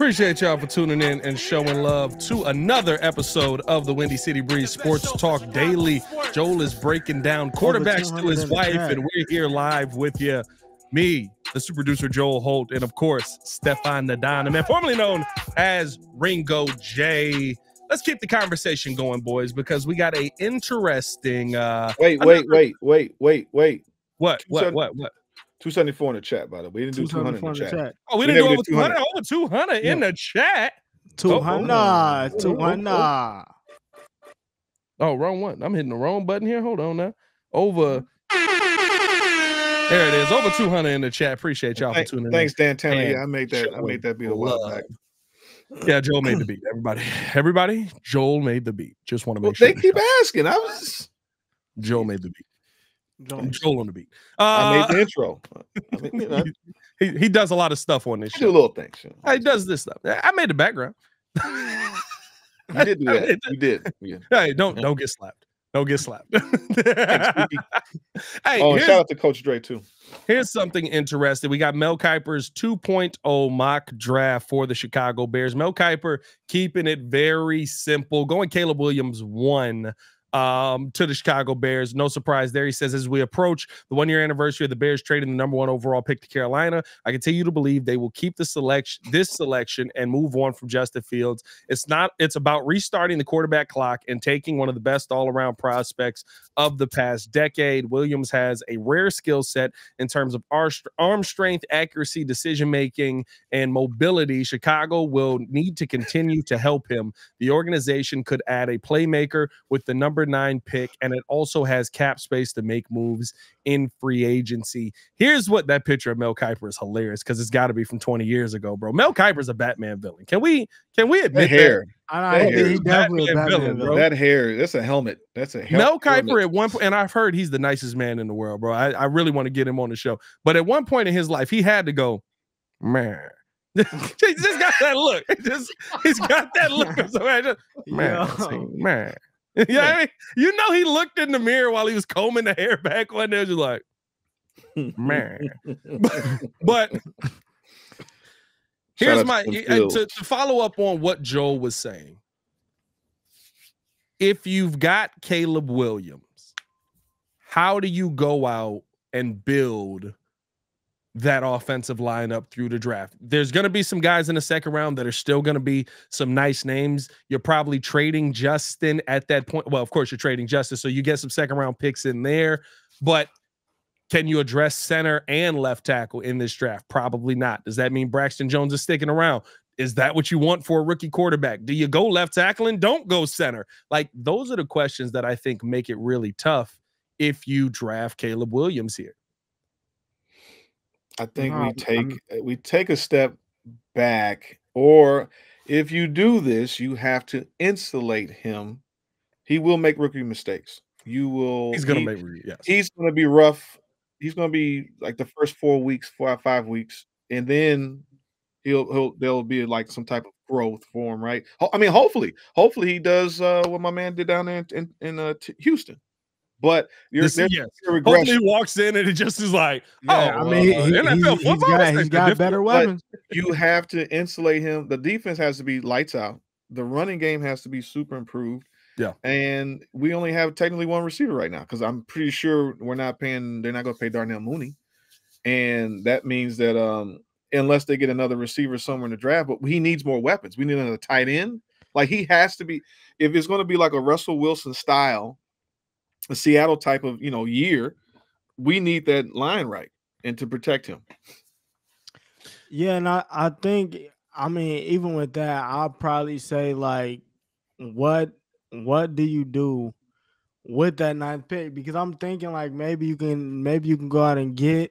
Appreciate y'all for tuning in and showing love to another episode of the Windy City Breeze Sports Talk Daily. Joel is breaking down quarterbacks to his wife, and we're here live with you. Me, the super producer Joel Holt, and of course, Stefan Nadana, man, formerly known as Ringo J. Let's keep the conversation going, boys, because we got a interesting Wait. What? 274 in the chat, by the way. We didn't do 200 in the chat. Oh, we didn't do over 200? Over 200 in the chat. 200. Oh, wrong one. I'm hitting the wrong button here. Hold on now. Over. There it is. Over 200 in the chat. Appreciate y'all for tuning in. Thanks, Dan Tanner. Yeah, I made that beat a while back. Yeah, Joel made the beat. Everybody, Joel made the beat. Just want to make sure. They keep asking. Joel made the beat. Joel on the beat. I made the intro. He does a lot of stuff on this show. Do little things. He does this stuff. I made the background. You did do that. You did. Yeah. Hey, don't get slapped. Don't get slapped. Hey, shout out to Coach Dre too. Here's something interesting. We got Mel Kiper's 2.0 mock draft for the Chicago Bears. Mel Kiper keeping it very simple, going Caleb Williams 1 to the Chicago Bears. No surprise there. He says, as we approach the 1-year anniversary of the Bears trading the number 1 overall pick to Carolina, I continue to believe they will keep this selection and move on from Justin Fields. It's about restarting the quarterback clock and taking one of the best all-around prospects of the past decade. Williams has a rare skill set in terms of arm strength, accuracy, decision-making, and mobility. Chicago will need to continue to help him. The organization could add a playmaker with the number 9 pick, and it also has cap space to make moves in free agency. Here's what that picture of Mel Kiper is hilarious, because it's got to be from 20 years ago, bro. Mel Kiper's a Batman villain. Can we admit that? Hair. He's definitely a Batman villain, bro. That hair, that's a helmet. That's a helmet. Mel Kiper at one point, and I've heard he's the nicest man in the world, bro. I really want to get him on the show. But at one point in his life, he had to go, man. He just got that look. He's got that look of somebody man. Yeah, I mean, you know, he looked in the mirror while he was combing the hair back one day, just like, man. But here's my to follow up on what Joel was saying. If you've got Caleb Williams, how do you go out and build that offensive lineup through the draft? There's going to be some guys in the second round that are still going to be some nice names. You're probably trading Justin at that point. Well, of course you're trading Justin, so you get some second round picks in there, but can you address center and left tackle in this draft? Probably not. Does that mean Braxton Jones is sticking around? Is that what you want for a rookie quarterback? Do you go left tackle and don't go center? Like, those are the questions that I think make it really tough if you draft Caleb Williams here. I think we take a step back, or if you do this, you have to insulate him. He will make rookie mistakes. He's going to be rough. He's going to be like the first 4 weeks, 4 or 5 weeks, and then there'll be like some type of growth for him, right? I mean, hopefully he does what my man did down there in Houston. But hopefully he walks in and it just is like, he's got better weapons. You have to insulate him. The defense has to be lights out. The running game has to be super improved. Yeah. And we only have technically 1 receiver right now, because I'm pretty sure they're not going to pay Darnell Mooney. And that means that unless they get another receiver somewhere in the draft, but he needs more weapons. We need another tight end. Like, he has to be, if it's going to be like a Russell Wilson style, a Seattle type of year, we need that line right and to protect him. Yeah, and I think, I mean, even with that, I'll probably say, like, what do you do with that 9th pick? Because I'm thinking, like, maybe you can go out and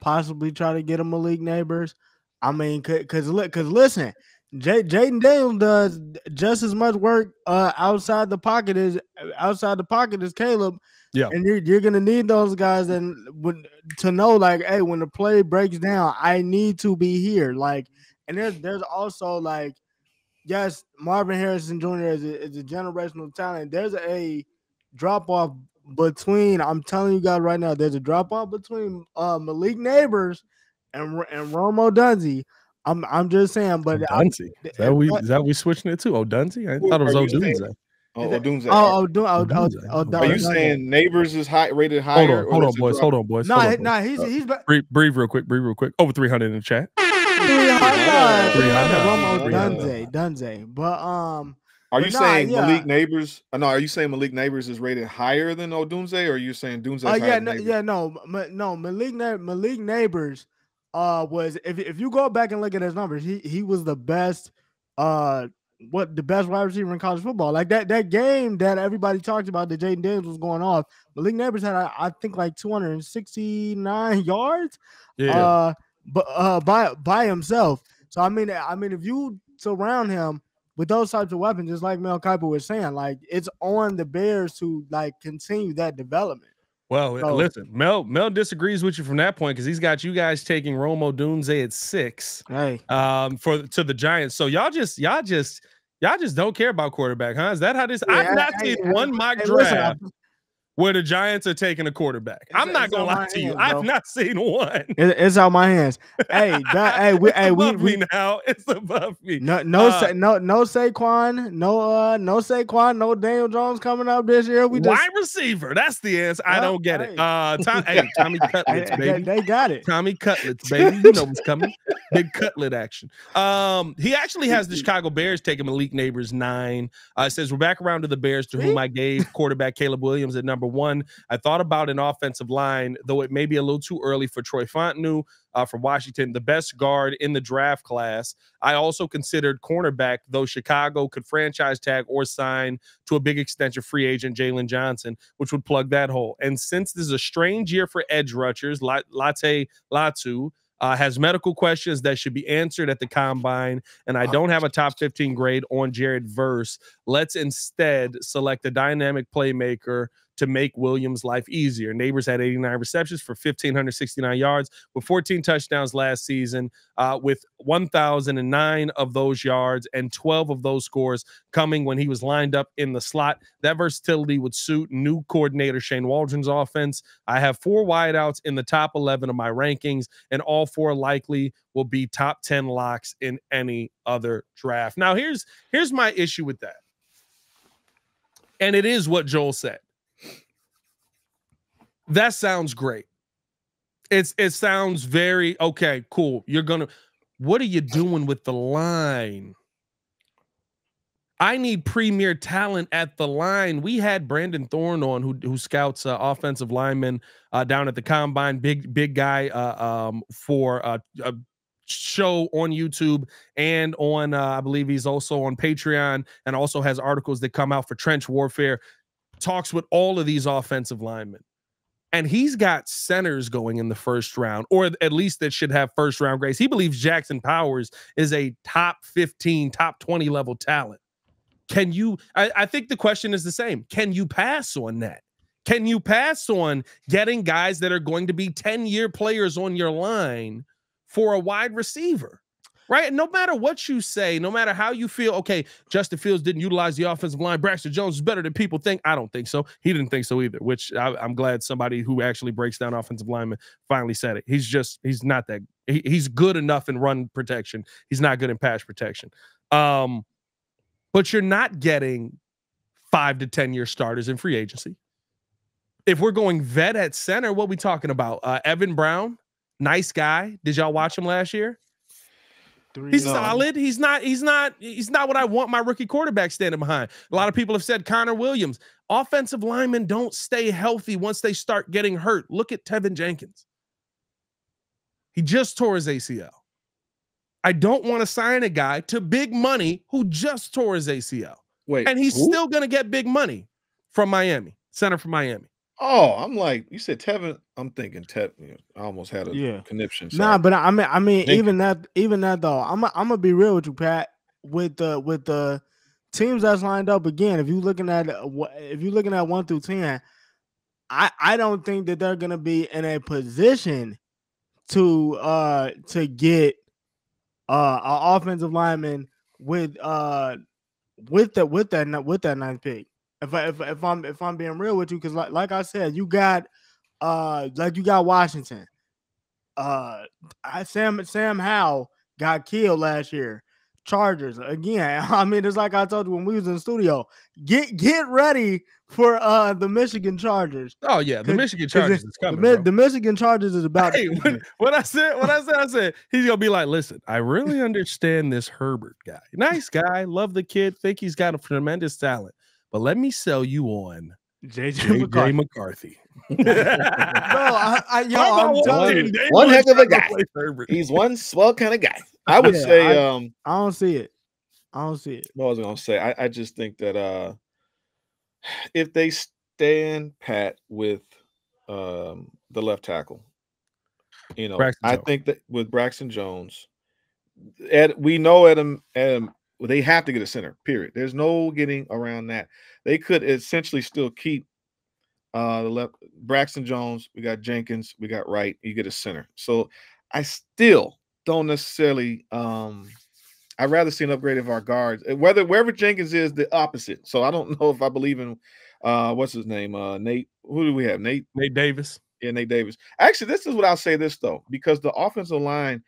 possibly try to get a Malik Neighbors. I mean, because listen, Jaden Daniels does just as much work outside the pocket as Caleb. Yeah, and you're gonna need those guys to know, like, hey, when the play breaks down, I need to be here. Like, and there's also, like, yes, Marvin Harrison Jr. is a generational talent. There's a drop off between. I'm telling you guys right now, there's a drop off between Malik Neighbors and Rome Odunze. I'm just saying, but Odunze. Is that we switching it to Odunze? I thought it was Odunze. Odunze. Are you saying Neighbors is rated higher? Hold on, boys. Nah, he's breathe real quick. Over 300 in the chat. 300. Dunze. But are you saying Malik Neighbors? No, are you saying Malik Neighbors is rated higher than Odunze, or are you saying Dunze? Malik Neighbors was if you go back and look at his numbers, he was the best the best wide receiver in college football. Like that game that everybody talked about that Jaden Daniels was going off. Malik Neighbors had I think like 269 yards. Yeah. By himself. So I mean if you surround him with those types of weapons, just like Mel Kiper was saying, like it's on the Bears to like continue that development. Well, listen, Mel disagrees with you from that point because he's got you guys taking Rome Odunze at 6. Hey. To the Giants. So y'all just don't care about quarterback, huh? Is that how this? I've not seen one mock draft where the Giants are taking a quarterback. I'm not gonna lie to you. I've not seen one. It's out my hands. It's above me. No Saquon, no Saquon, no Daniel Jones coming up this year. Wide receiver. That's the answer. I don't get it. Tommy Cutlets, baby. They got it. Tommy Cutlets, baby. You know what's coming. Big cutlet action. He actually has the Chicago Bears taking Malik Neighbors 9. It says we're back around to the Bears, to whom I gave quarterback Caleb Williams at number 1. I thought about an offensive line, though it may be a little too early for Troy Fontenot from Washington, the best guard in the draft class. I also considered cornerback, though Chicago could franchise tag or sign to a big extension free agent Jalen Johnson, which would plug that hole. And since this is a strange year for edge rushers, Latte Latu has medical questions that should be answered at the combine, and I don't have a top 15 grade on Jared Verse. Let's instead select a dynamic playmaker to make Williams' life easier. Neighbors had 89 receptions for 1,569 yards with 14 touchdowns last season, with 1,009 of those yards and 12 of those scores coming when he was lined up in the slot. That versatility would suit new coordinator Shane Waldron's offense. I have 4 wideouts in the top 11 of my rankings, and all 4 likely will be top 10 locks in any other draft. Now, here's my issue with that. And it is what Joel said. That sounds great. It sounds very okay, cool. What are you doing with the line? I need premier talent at the line. We had Brandon Thorne on who scouts offensive linemen down at the combine, big guy for a show on YouTube and on I believe he's also on Patreon and also has articles that come out for Trench Warfare, talks with all of these offensive linemen. And he's got centers going in the first round, or at least that should have first round grades. He believes Jackson Powers is a top 15, top 20 level talent. Can you, I think the question is the same. Can you pass on that? Can you pass on getting guys that are going to be 10-year players on your line for a wide receiver? Right? No matter what you say, no matter how you feel, okay, Justin Fields didn't utilize the offensive line. Braxton Jones is better than people think. I don't think so. He didn't think so either, which I'm glad somebody who actually breaks down offensive linemen finally said it. He's not that. He's good enough in run protection. He's not good in pass protection. But you're not getting 5 to 10-year starters in free agency. If we're going vet at center, what are we talking about? Evan Brown, nice guy. Did y'all watch him last year? He's solid. He's not what I want my rookie quarterback standing behind. A lot of people have said Connor Williams. Offensive linemen don't stay healthy once they start getting hurt. Look at Tevin Jenkins. He just tore his ACL. I don't want to sign a guy to big money who just tore his ACL. And he's still going to get big money from Miami, center from Miami. Oh, I'm like, you said Tevin. I'm thinking Tevin. I almost had a conniption. Nah, but I mean, even that though, I'm gonna be real with you, Pat. With the teams that's lined up again, if you're looking at 1 through 10, I don't think that they're gonna be in a position to get an offensive lineman with that 9th pick. If I'm being real with you, because like I said, you got Washington, Sam Howell got killed last year. Chargers again. I mean, it's like I told you when we was in the studio. Get ready for the Michigan Chargers. Oh yeah, the Michigan Chargers is coming. The Michigan Chargers is about. Hey, what I said, he's gonna be like, listen, I really understand this Herbert guy. Nice guy, love the kid, think he's got a tremendous talent, but let me sell you on JJ McCarthy. I'm telling you, one heck of a guy. He's one swell kind of guy. I would say, I don't see it. I don't see it. What I was gonna say, I just think that if they stand pat with the left tackle, I think that with Braxton Jones, we know Adam, they have to get a center. Period. There's no getting around that. They could essentially still keep the left Braxton Jones. We got Jenkins. We got Wright. You get a center. So I still don't necessarily. I'd rather see an upgrade of our guards. Wherever Jenkins is, the opposite. So I don't know if I believe in what's his name? Nate. Who do we have? Nate Davis. Yeah, Nate Davis. Actually, this is what I'll say this though, because the offensive line,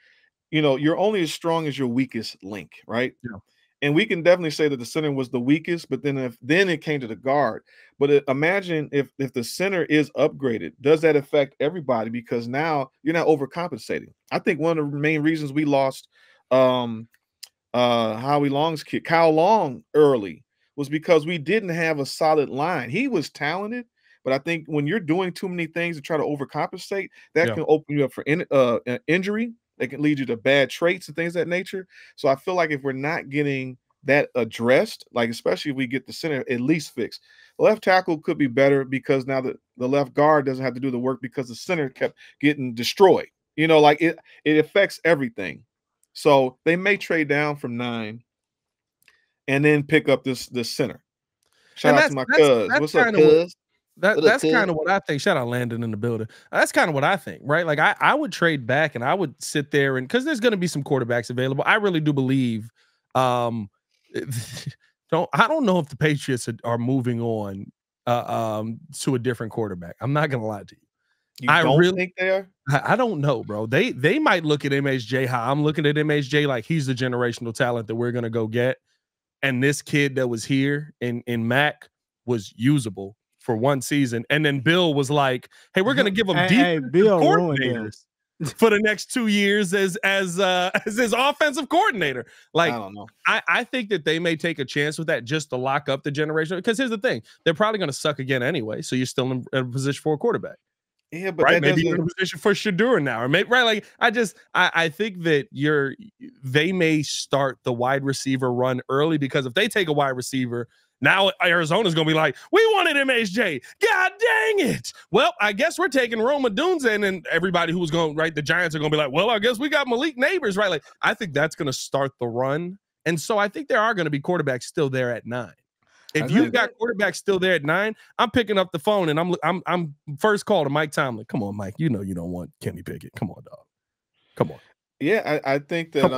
you're only as strong as your weakest link, right? Yeah. And we can definitely say that the center was the weakest, but then it came to the guard. But imagine if the center is upgraded, does that affect everybody? Because now you're not overcompensating. I think one of the main reasons we lost Howie Long's kid, Kyle Long, early was because we didn't have a solid line. He was talented, but I think when you're doing too many things to try to overcompensate, that can open you up for injury. They can lead you to bad traits and things of that nature. So I feel like if we're not getting that addressed, like especially if we get the center at least fixed, the left tackle could be better because now the left guard doesn't have to do the work because the center kept getting destroyed. Like it affects everything. So they may trade down from 9 and then pick up this center. Shout out to my cuz. What's up, cuz? That's kind of what I think. Shout out Landon in the building. That's kind of what I think, right? Like I would trade back and I would sit there and because there's going to be some quarterbacks available. I really do believe. I don't know if the Patriots are moving on to a different quarterback. I'm not going to lie to you. I really think they are. I don't know, bro. They might look at MHJ how I'm looking at MHJ like he's the generational talent that we're going to go get, and this kid that was here in Mac was usable for one season, and then Bill was like, "Hey, we're gonna give him coordinators for the next 2 years as his offensive coordinator." Like, I don't know. I think that they may take a chance with that just to lock up the generation. Because here's the thing: they're probably going to suck again anyway. So you're still in a position for a quarterback. Yeah, but right? Maybe you're in a position for Shadur now, or maybe right. Like I think that they may start the wide receiver run early because if they take a wide receiver. Now Arizona's going to be like, we wanted MHJ. God dang it. Well, I guess we're taking Rome Odunze, and then everybody who's going, right, the Giants are going to be like, well, I guess we got Malik Neighbors, right? Like, I think that's going to start the run. And so I think there are going to be quarterbacks still there at 9. If you've got quarterbacks still there at 9, I'm picking up the phone, and I'm first call to Mike Tomlin. Come on, Mike. You know you don't want Kenny Pickett. Come on, dog. Come on. Yeah, I think that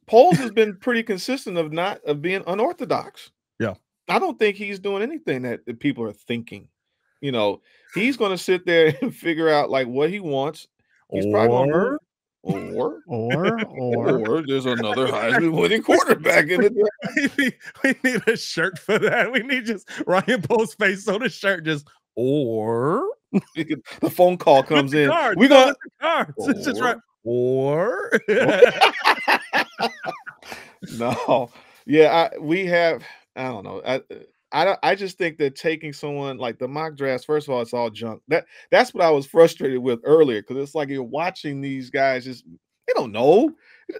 Poles has been pretty consistent of being unorthodox. Yeah, I don't think he's doing anything that people are thinking. He's going to sit there and figure out like what he wants. He's probably going to or there's another Heisman winning quarterback in it. We need a shirt for that. We need just Ryan Poles face on the shirt, just or. The phone call comes in. We got cards. It's just right. Or no, yeah, we have. I don't know. I just think that taking someone like the mock drafts. First of all, it's all junk. That's what I was frustrated with earlier because it's like you're watching these guys they don't know.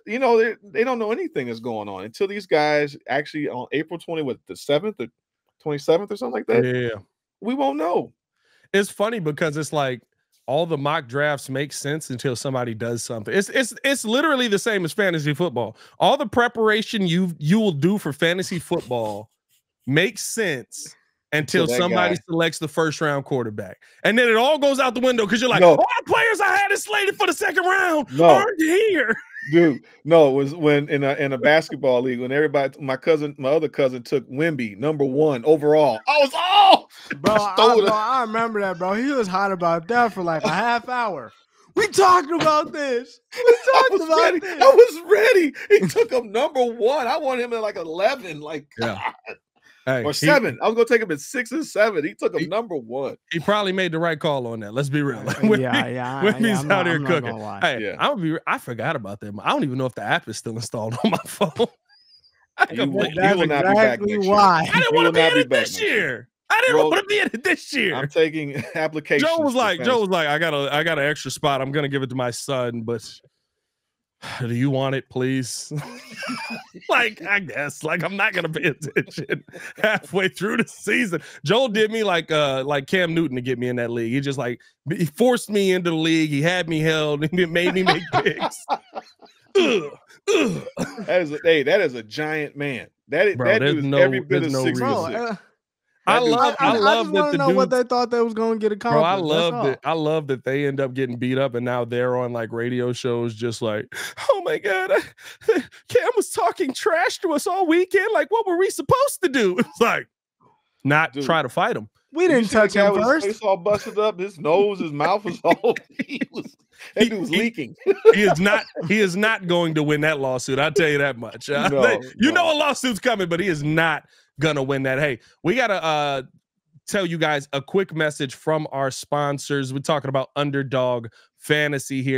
They don't know anything that's going on until these guys actually on April 20, with the 7th or 27th or something like that. Yeah, we won't know. It's funny because it's like all the mock drafts make sense until somebody does something. It's literally the same as fantasy football. All the preparation you will do for fantasy football makes sense until somebody selects the first round quarterback. And then it all goes out the window because you're like, all the players I had slated for the second round aren't here. Dude, no, it was when in a basketball league when everybody, my other cousin took Wemby #1 overall. I was bro. I remember that, bro. He was hot about that for like a half hour. We talked about this. We talked about this. I was ready. He took him number 1. I want him at like 11. Like, God. Yeah. Hey, or 7. I was gonna take him at 6 and 7. He took him number 1. He probably made the right call on that. Let's be real. Like, Wimby's out here cooking. Hey, I forgot about them. I don't even know if the app is still installed on my phone. That's exactly why. I didn't want to be in it this year. I didn't want to be in it this year. I'm taking applications. Joe was like, I got an extra spot. I'm gonna give it to my son, but do you want it, please? Like, I guess, like, I'm not gonna pay attention halfway through the season. Joel did me like Cam Newton to get me in that league. He just he forced me into the league. He had me held. He made me make picks. That is a giant man. That is every bit of 6 foot. I love that know what they thought they was going to get accomplished. Bro, I love that they end up getting beat up and now they're on like radio shows just like, oh my God, Cam was talking trash to us all weekend. Like, what were we supposed to do? It's like, try to fight him. We didn't touch him first. His face all busted up. His nose, his mouth was all. He was leaking. He is not going to win that lawsuit. I'll tell you that much. No. A lawsuit's coming, but he is not gonna win that. Hey, we gotta tell you guys a quick message from our sponsors. We're talking about Underdog Fantasy here.